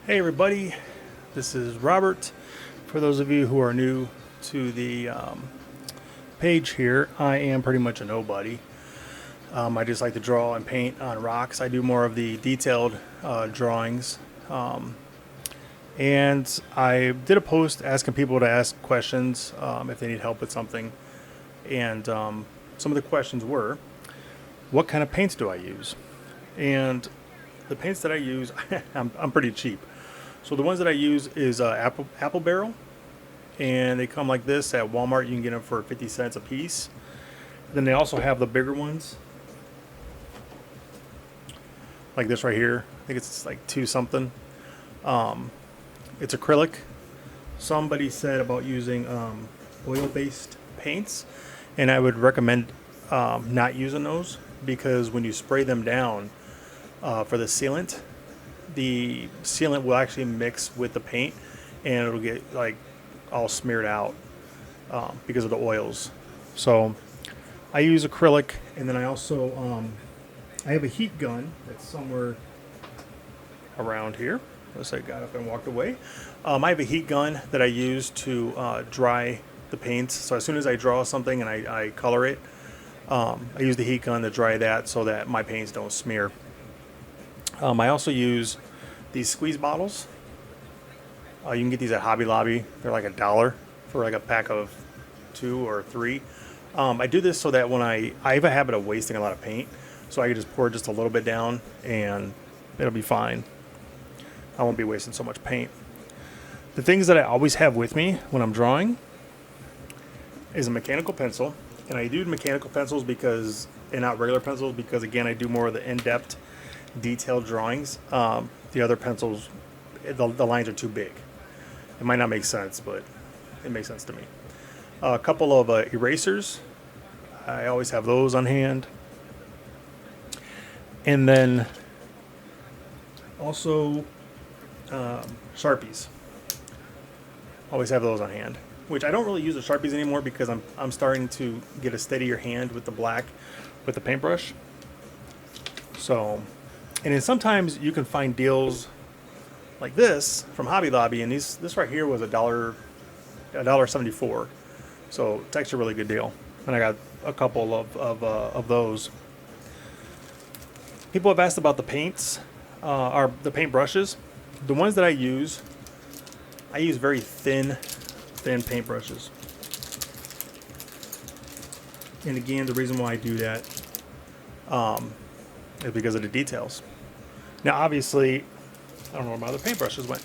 Hey everybody, this is Robert. For those of you who are new to the page here, I am pretty much a nobody. I just like to draw and paint on rocks. I do more of the detailed drawings. And I did a post asking people to ask questions if they need help with something. And some of the questions were, what kind of paints do I use? And the paints that I use, I'm pretty cheap. So the ones that I use is Apple Barrel, and they come like this at Walmart. You can get them for 50 cents a piece. Then they also have the bigger ones, like this right here. I think it's like two something. It's acrylic. Somebody said about using oil-based paints, and I would recommend not using those because when you spray them down for the sealant will actually mix with the paint and it'll get like all smeared out because of the oils. So I use acrylic, and then I also I have a heat gun that's somewhere around here. Unless I got up and walked away. I have a heat gun that I use to dry the paints. So as soon as I draw something and I color it, I use the heat gun to dry that so that my paints don't smear. I also use these squeeze bottles. You can get these at Hobby Lobby. They're like $1 for like a pack of 2 or 3. I do this so that when I have a habit of wasting a lot of paint, so I can just pour just a little bit down and it'll be fine. I won't be wasting so much paint. The things that I always have with me when I'm drawing is a mechanical pencil, and I do mechanical pencils because, and not regular pencils, because again I do more of the in-depth detailed drawings. The other pencils, the lines are too big. It might not make sense, but it makes sense to me. A couple of erasers. I always have those on hand. And then also Sharpies. Always have those on hand. Which I don't really use the Sharpies anymore because I'm starting to get a steadier hand with the black with the paintbrush. So, and then sometimes you can find deals like this from Hobby Lobby, and this right here was $1.74. So it's actually a really good deal. And I got a couple of those. People have asked about the paints, or the paint brushes. The ones that I use very thin paint brushes. And again, the reason why I do that is because of the details. Now, obviously, I don't know where my other paintbrushes went.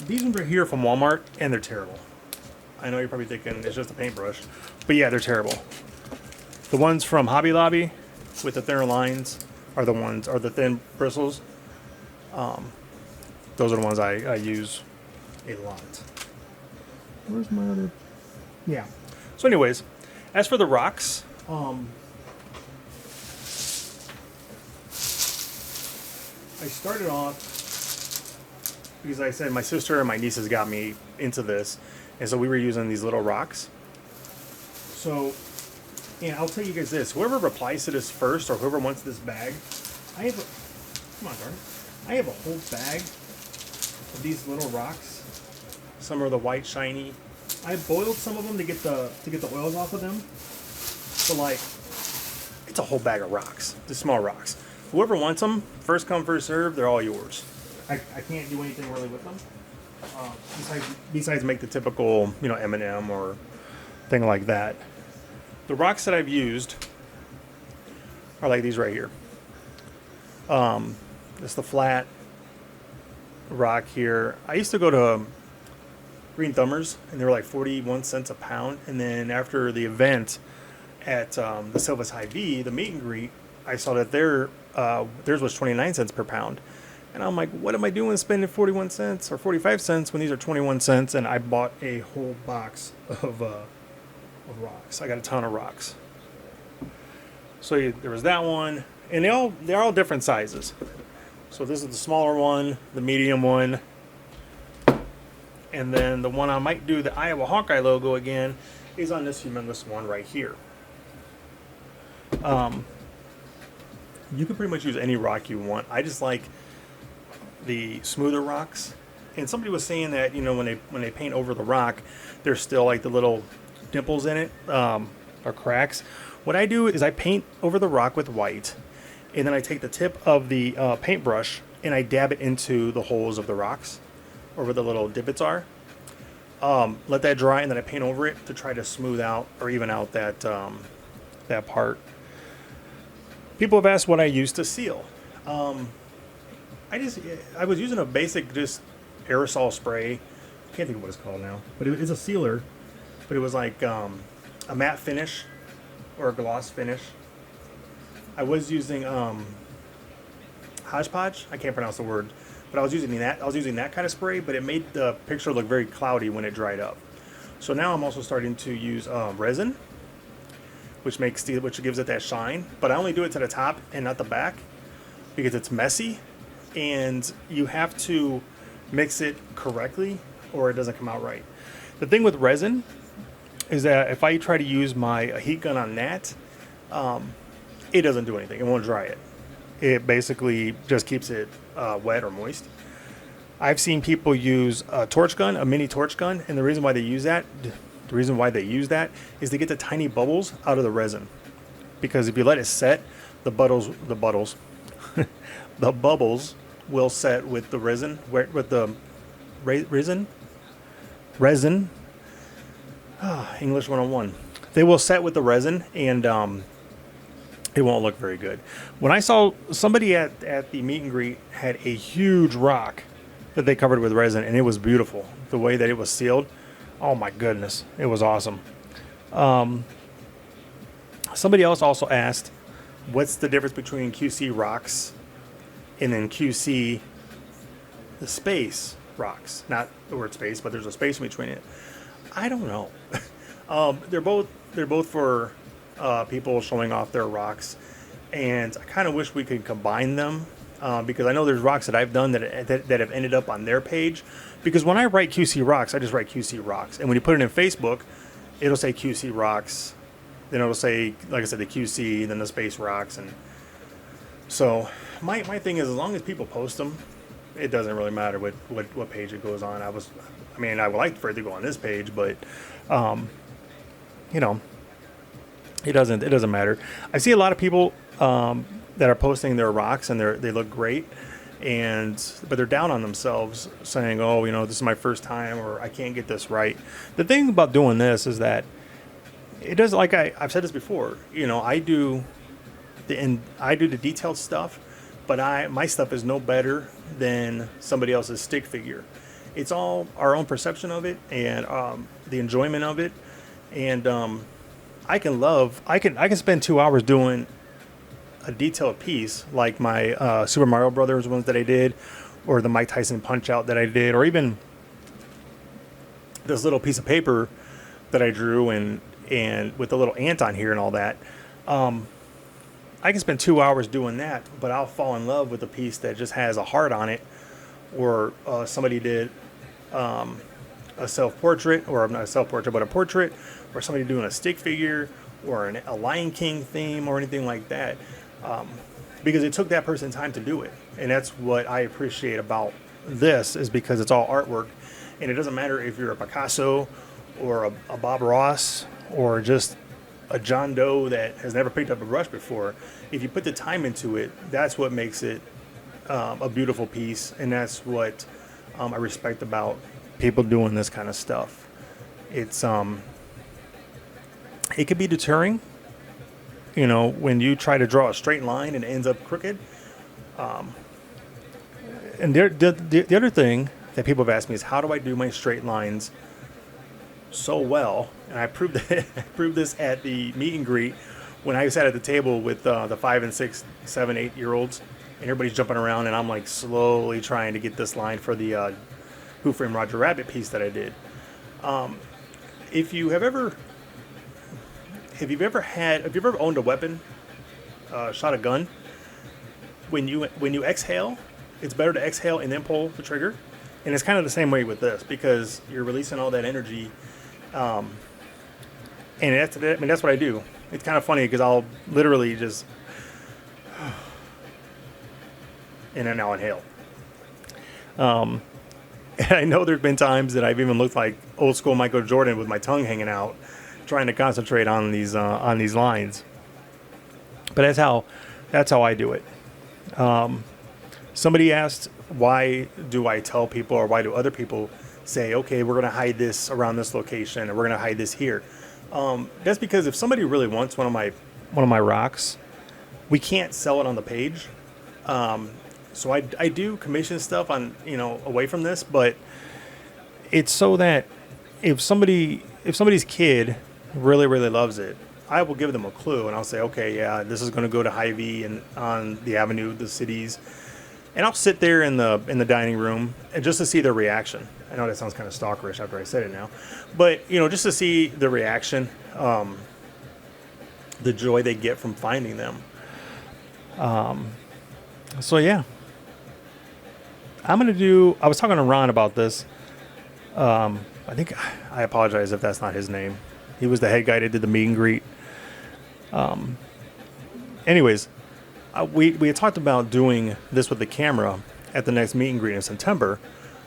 These ones are here from Walmart, and they're terrible. I know you're probably thinking it's just a paintbrush, but yeah, they're terrible. The ones from Hobby Lobby with the thinner lines are the thin bristles. Those are the ones I use a lot. Where's my other? Yeah. So, anyways, as for the rocks, I started off because I said my sister and my nieces got me into this, and so we were using these little rocks. So, and I'll tell you guys this: whoever replies to this first, or whoever wants this bag, I have a whole bag of these little rocks. Some are the white shiny. I boiled some of them to get the oils off of them. So like, it's a whole bag of rocks, the small rocks. Whoever wants them, first come, first serve, they're all yours. I can't do anything really with them. Besides make the typical, M&M or thing like that. The rocks that I've used are like these right here. It's the flat rock here. I used to go to Green Thumbers, and they were like 41 cents a pound. And then after the event at the Silva's Hy-Vee, the meet and greet, I saw that theirs was 29 cents per pound. And I'm like, what am I doing spending 41 cents or 45 cents when these are 21 cents? And I bought a whole box of rocks. I got a ton of rocks. So there was that one, and they're all different sizes. So this is the smaller one, the medium one, and then the one I might do the Iowa Hawkeye logo again is on this humongous one right here. You can pretty much use any rock you want. I just like the smoother rocks. And somebody was saying that, you know, when they paint over the rock, there's still like the little dimples in it, or cracks. What I do is I paint over the rock with white, and then I take the tip of the paintbrush and I dab it into the holes of the rocks, or where the little divots are. Let that dry, and then I paint over it to try to smooth out or even out that part. People have asked what I use to seal. I was using a basic just aerosol spray. I can't think of what it's called now, but it is a sealer. But it was like a matte finish or a gloss finish. I was using Hodgepodge. I can't pronounce the word, but I was using that kind of spray. But it made the picture look very cloudy when it dried up. So now I'm also starting to use resin, which gives it that shine. But I only do it to the top and not the back because it's messy, and you have to mix it correctly or it doesn't come out right. The thing with resin is that if I try to use my heat gun on that, it doesn't do anything. It won't dry it. It basically just keeps it wet or moist. I've seen people use a torch gun, a mini torch gun, and the reason why they use that is to get the tiny bubbles out of the resin. Because if you let it set, the bubbles will set with the resin, resin. English 101. They will set with the resin, and it won't look very good. When I saw somebody at the meet and greet had a huge rock that they covered with resin, and it was beautiful. The way that it was sealed, oh my goodness, it was awesome. Somebody else also asked, what's the difference between QC rocks and then QC the space rocks? Not the word space, but there's a space in between it. I don't know. They're both for people showing off their rocks, and I kind of wish we could combine them because I know there's rocks that I've done that have ended up on their page. Because when I write QC rocks, I just write QC rocks, and when you put it in Facebook, it'll say QC rocks, then it'll say, like I said, the QC, then the space rocks, and so my thing is, as long as people post them, it doesn't really matter what page it goes on. I would like for it to go on this page, but you know, it doesn't matter. I see a lot of people that are posting their rocks, and they look great, but they're down on themselves, saying, oh, you know, this is my first time, or I can't get this right. The thing about doing this is that it does, like I've said this before, you know, I do the detailed stuff, but my stuff is no better than somebody else's stick figure. It's all our own perception of it, and the enjoyment of it. And I can spend 2 hours doing a detailed piece, like my Super Mario Brothers ones that I did, or the Mike Tyson Punch Out that I did, or even this little piece of paper that I drew and with a little ant on here and all that. I can spend 2 hours doing that, but I'll fall in love with a piece that just has a heart on it, or somebody did a self-portrait, or not a self-portrait, but a portrait, or somebody doing a stick figure, or a Lion King theme, or anything like that, because it took that person time to do it. And that's what I appreciate about this, is because it's all artwork, and it doesn't matter if you're a Picasso, or a Bob Ross, or just a John Doe that has never picked up a brush before. If you put the time into it, that's what makes it a beautiful piece, and that's what I respect about people doing this kind of stuff. It's it could be deterring, you know, when you try to draw a straight line and it ends up crooked. And the other thing that people have asked me is, how do I do my straight lines so well? And I proved this at the meet and greet when I sat at the table with the 5 and 6, 7, 8-year-olds, and everybody's jumping around, and I'm like slowly trying to get this line for the Who Framed Roger Rabbit piece that I did. If you've ever owned a weapon, shot a gun, when you exhale, it's better to exhale and then pull the trigger. And it's kind of the same way with this, because you're releasing all that energy. And that's what I do. It's kind of funny because I'll literally just and then I'll inhale. And I know there's been times that I've even looked like old school Michael Jordan with my tongue hanging out, trying to concentrate on these lines. But that's how I do it. Somebody asked, why do I tell people, or why do other people say, okay, we're going to hide this around this location, or we're going to hide this here? That's because if somebody really wants one of my rocks, we can't sell it on the page. So I do commission stuff on, away from this, but it's so that if somebody's kid really, really loves it, I will give them a clue and I'll say, okay, yeah, this is going to go to Hy-Vee and on the Avenue, the cities. And I'll sit there in the dining room and just to see their reaction. I know that sounds kind of stalkerish after I said it now, but just to see the reaction, the joy they get from finding them. So yeah, I was talking to Ron about this. I think, I apologize if that's not his name. He was the head guy that did the meet and greet. Anyways, we had talked about doing this with the camera at the next meet and greet in September,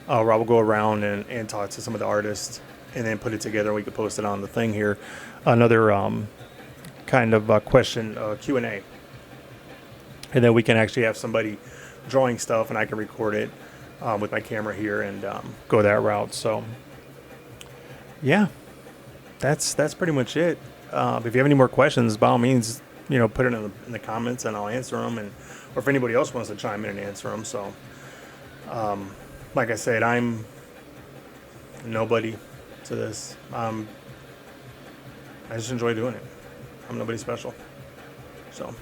where I will go around and talk to some of the artists and then put it together. We could post it on the thing here. Another kind of question, Q&A. And then we can actually have somebody drawing stuff and I can record it with my camera here and go that route. So, yeah, that's pretty much it. If you have any more questions, by all means, put it in the comments and I'll answer them. Or if anybody else wants to chime in and answer them. So, like I said, I'm nobody to this. I just enjoy doing it. I'm nobody special. So.